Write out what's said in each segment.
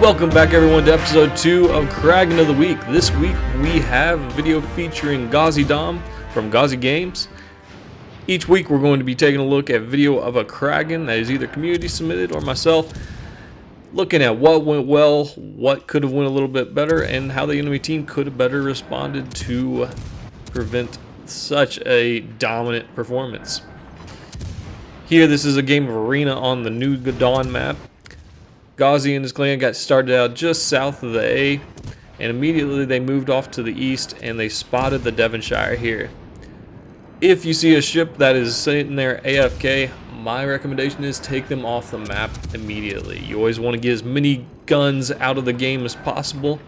Welcome back everyone to episode 2 of Kraken of the Week. This week we have a video featuring Gauzy Dom from Gauzy Games. Each week we're going to be taking a look at video of a Kraken that is either community submitted or myself, looking at what went well, what could have went a little bit better, and how the enemy team could have better responded to prevent such a dominant performance. Here, this is a game of Arena on the new Dawn map. Gauzy and his clan got started out just south of the A, and immediately they moved off to the east and they spotted the Devonshire here. If you see a ship that is sitting there AFK, my recommendation is take them off the map immediately. You always want to get as many guns out of the game as possible,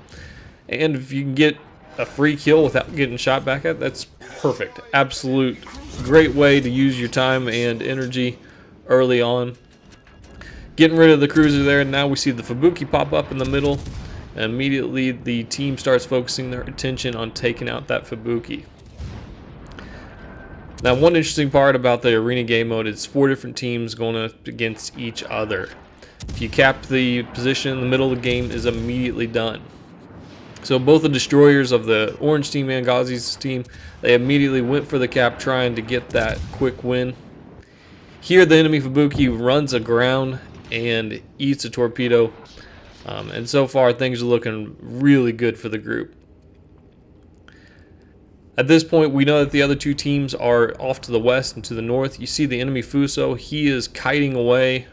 and if you can get a free kill without getting shot back at, that's perfect. Absolute great way to use your time and energy early on. Getting rid of the cruiser there, and now we see the Fubuki pop up in the middle, and immediately the team starts focusing their attention on taking out that Fubuki. Now, one interesting part about the arena game mode is 4 different teams going up against each other. If you cap the position in the middle of the game, is immediately done. So both the destroyers of the orange team and Gauzy's team, they immediately went for the cap trying to get that quick win. Here the enemy Fubuki runs aground and eats a torpedo, and so far things are looking really good for the group. At this point we know that the other two teams are off to the west and to the north. You see the enemy Fuso, he is kiting away,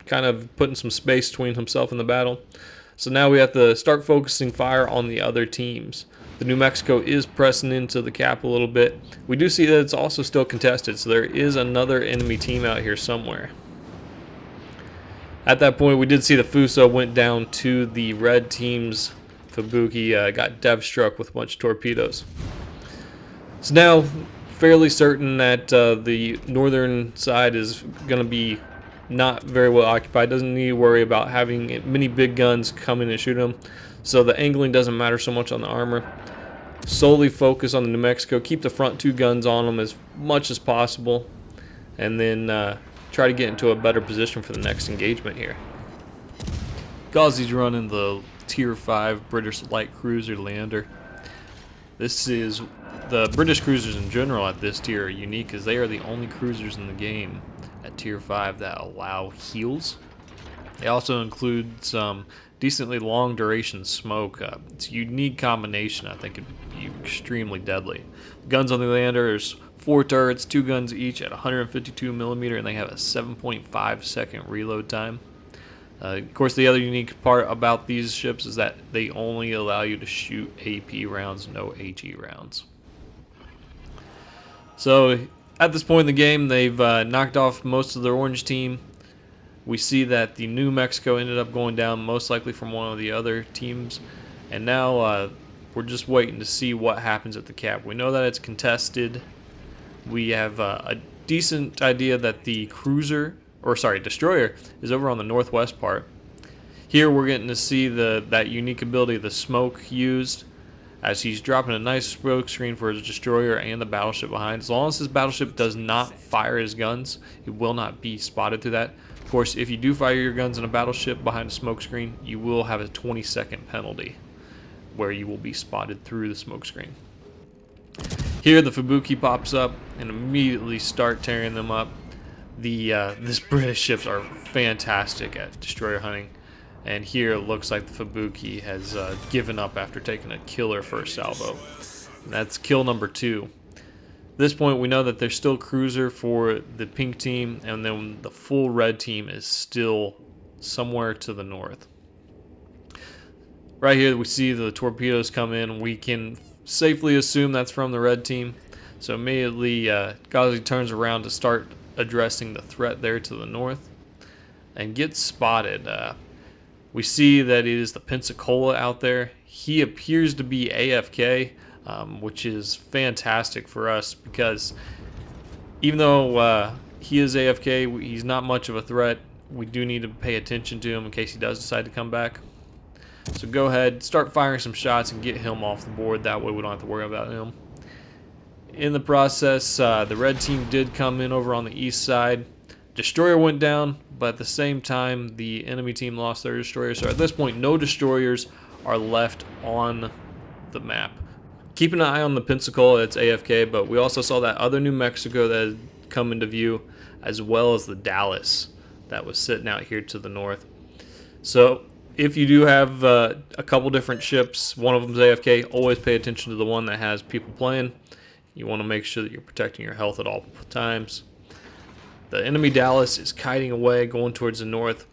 kind of putting some space between himself and the battle. So now we have to start focusing fire on the other teams. The New Mexico is pressing into the cap a little bit. We do see that it's also still contested, so there is another enemy team out here somewhere. At that point, we did see the Fuso went down to the red team's Fubuki, got dev struck with a bunch of torpedoes. So now, fairly certain that the northern side is going to be not very well occupied. Doesn't need to worry about having many big guns come in and shoot them. So the angling doesn't matter so much on the armor. Solely focus on the New Mexico. Keep the front 2 guns on them as much as possible, and then try to get into a better position for the next engagement here. Gauzy's running the Tier 5 British light cruiser Leander. This is the British cruisers in general at this tier are unique, as they are the only cruisers in the game at Tier 5 that allow heals. They also include some decently long duration smoke. It's a unique combination. I think it'd be extremely deadly. Guns on the Leander, there's 4 turrets, 2 guns each at 152mm, and they have a 7.5 second reload time. Of course, the other unique part about these ships is that they only allow you to shoot AP rounds, no HE rounds. So at this point in the game, they've knocked off most of their orange team. We see that the New Mexico ended up going down, most likely from one of the other teams, and now we're just waiting to see what happens at the cap. We know that it's contested. We have a decent idea that the destroyer is over on the northwest part. Here we're getting to see that unique ability, the smoke used, as he's dropping a nice smoke screen for his destroyer and the battleship behind. As long as his battleship does not fire his guns, it will not be spotted through that. Of course, if you do fire your guns in a battleship behind a smoke screen, you will have a 20-second penalty where you will be spotted through the smoke screen. Here the Fubuki pops up and immediately start tearing them up. This British ships are fantastic at destroyer hunting, and here it looks like the Fubuki has given up after taking a killer first salvo. And that's kill number 2. At this point we know that there's still cruiser for the pink team, and then the full red team is still somewhere to the north. Right here we see the torpedoes come in. We can safely assume that's from the red team. So immediately Gauzy turns around to start addressing the threat there to the north and gets spotted. We see that it is the Pensacola out there. He appears to be AFK, which is fantastic for us, because even though he is AFK, he's not much of a threat. We do need to pay attention to him in case he does decide to come back. So go ahead, start firing some shots and get him off the board. That way we don't have to worry about him. In the process, the red team did come in over on the east side. Destroyer went down, but at the same time, the enemy team lost their destroyer. So at this point, no destroyers are left on the map. Keep an eye on the Pensacola, it's AFK, but we also saw that other New Mexico that had come into view, as well as the Dallas that was sitting out here to the north. So if you do have a couple different ships, one of them's AFK, always pay attention to the one that has people playing. You want to make sure that you're protecting your health at all times. The enemy Dallas is kiting away, going towards the north.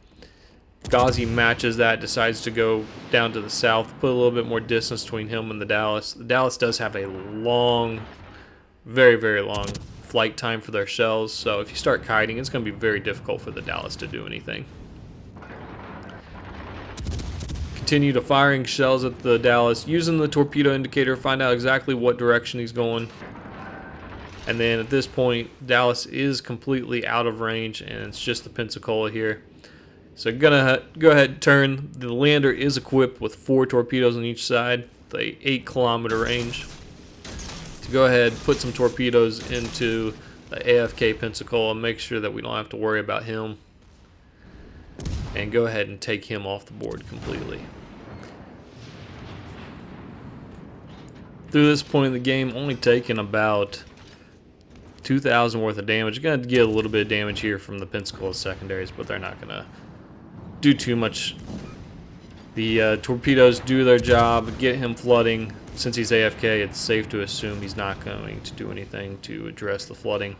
Gauzy matches that, decides to go down to the south, put a little bit more distance between him and the Dallas. The Dallas does have a long, very, very long flight time for their shells, so if you start kiting, it's going to be very difficult for the Dallas to do anything. Continue to firing shells at the Dallas, using the torpedo indicator, find out exactly what direction he's going. And then at this point, Dallas is completely out of range, and it's just the Pensacola here. So gonna go ahead and turn. The lander is equipped with 4 torpedoes on each side, the 8-kilometer range. To go ahead, put some torpedoes into the AFK Pensacola, make sure that we don't have to worry about him, and go ahead and take him off the board completely. Through this point in the game, only taking about 2,000 worth of damage. You're going to get a little bit of damage here from the Pensacola secondaries, but they're not going to do too much. The torpedoes do their job, get him flooding. Since he's AFK, it's safe to assume he's not going to do anything to address the flooding.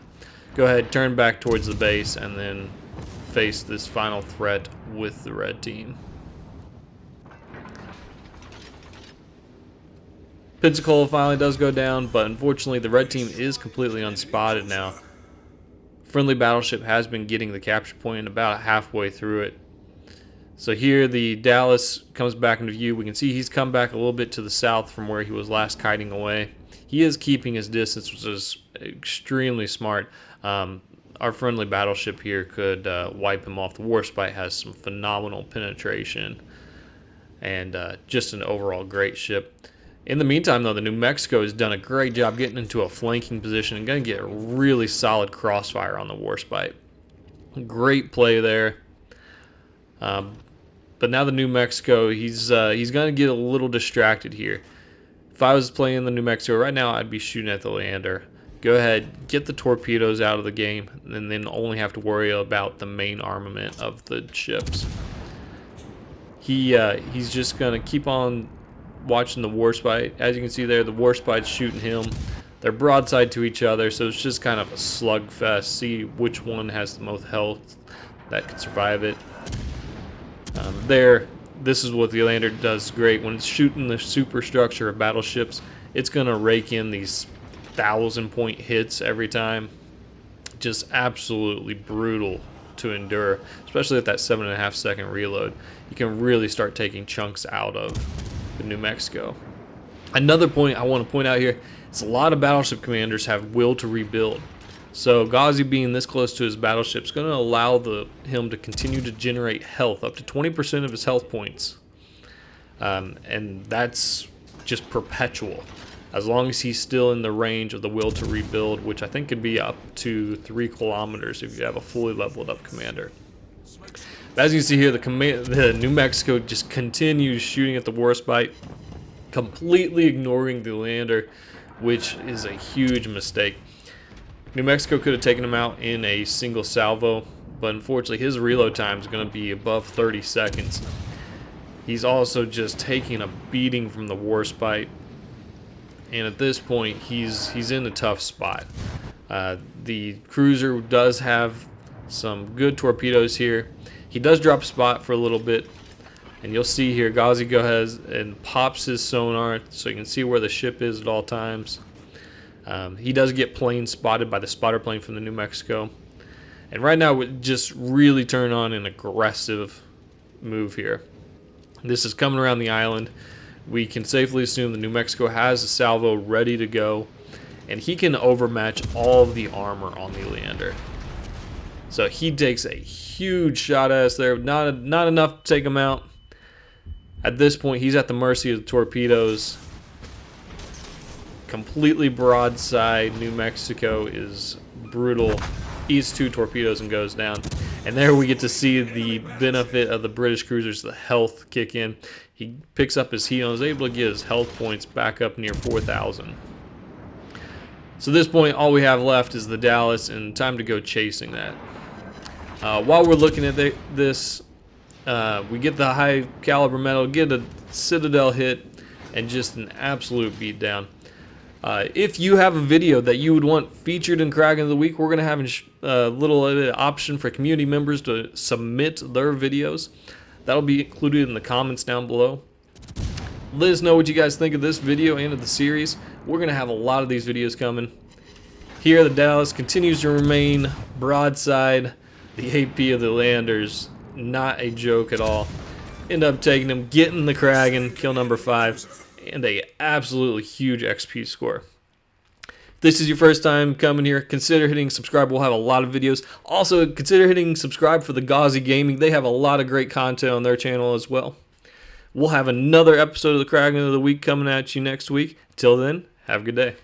Go ahead, turn back towards the base, and then face this final threat with the red team. Pensacola finally does go down, but unfortunately the red team is completely unspotted now. Friendly battleship has been getting the capture point about halfway through it. So here the Dallas comes back into view. We can see he's come back a little bit to the south from where he was last kiting away. He is keeping his distance, which is extremely smart. Our friendly battleship here could wipe him off. The Warspite has some phenomenal penetration and just an overall great ship. In the meantime, though, the New Mexico has done a great job getting into a flanking position and going to get a really solid crossfire on the Warspite. Great play there. But now the New Mexico, he's going to get a little distracted here. If I was playing the New Mexico right now, I'd be shooting at the lander. Go ahead, get the torpedoes out of the game, and then only have to worry about the main armament of the ships. He's just going to keep on watching the Warspite. As you can see there, the Warspite's shooting him. They're broadside to each other, so it's just kind of a slugfest. See which one has the most health that can survive it. This is what the lander does great. When it's shooting the superstructure of battleships, it's going to rake in these 1,000-point hits every time. Just absolutely brutal to endure, especially at that 7.5-second reload. You can really start taking chunks out of the New Mexico. Another point I want to point out here is a lot of battleship commanders have will to rebuild. So Gauzy being this close to his battleship is going to allow him to continue to generate health, up to 20% of his health points. And that's just perpetual, as long as he's still in the range of the will to rebuild, which I think could be up to 3 kilometers if you have a fully leveled up commander. But as you can see here, the New Mexico just continues shooting at the Warspite, completely ignoring the lander, which is a huge mistake. New Mexico could have taken him out in a single salvo, but unfortunately his reload time is going to be above 30 seconds. He's also just taking a beating from the Warspite, and at this point he's in a tough spot. The cruiser does have some good torpedoes here. He does drop a spot for a little bit, and you'll see here Gauzy goes ahead and pops his sonar so you can see where the ship is at all times. He does get plane spotted by the spotter plane from the New Mexico, and right now we just really turn on an aggressive move here. This is coming around the island. We can safely assume the New Mexico has a salvo ready to go, and he can overmatch all of the armor on the lander. So he takes a huge shot at us there, not enough to take him out. At this point, he's at the mercy of the torpedoes. Completely broadside. New Mexico is brutal. eats 2 torpedoes and goes down. And there we get to see the benefit of the British cruisers, the health kick in. He picks up his heel and is able to get his health points back up near 4,000. So at this point, all we have left is the Dallas, and time to go chasing that. While we're looking at this, we get the high caliber metal, get a Citadel hit, and just an absolute beatdown. If you have a video that you would want featured in Kraken of the Week, we're going to have a little option for community members to submit their videos. That'll be included in the comments down below. Let us know what you guys think of this video and of the series. We're going to have a lot of these videos coming. Here, the Dallas continues to remain broadside. The AP of the Landers, not a joke at all. End up taking him, getting the Kraken, kill number 5, and a absolutely huge XP score. If this is your first time coming here, consider hitting subscribe. We'll have a lot of videos. Also, consider hitting subscribe for the Gauzy Gaming. They have a lot of great content on their channel as well. We'll have another episode of the Kraken of the Week coming at you next week. Till then, have a good day.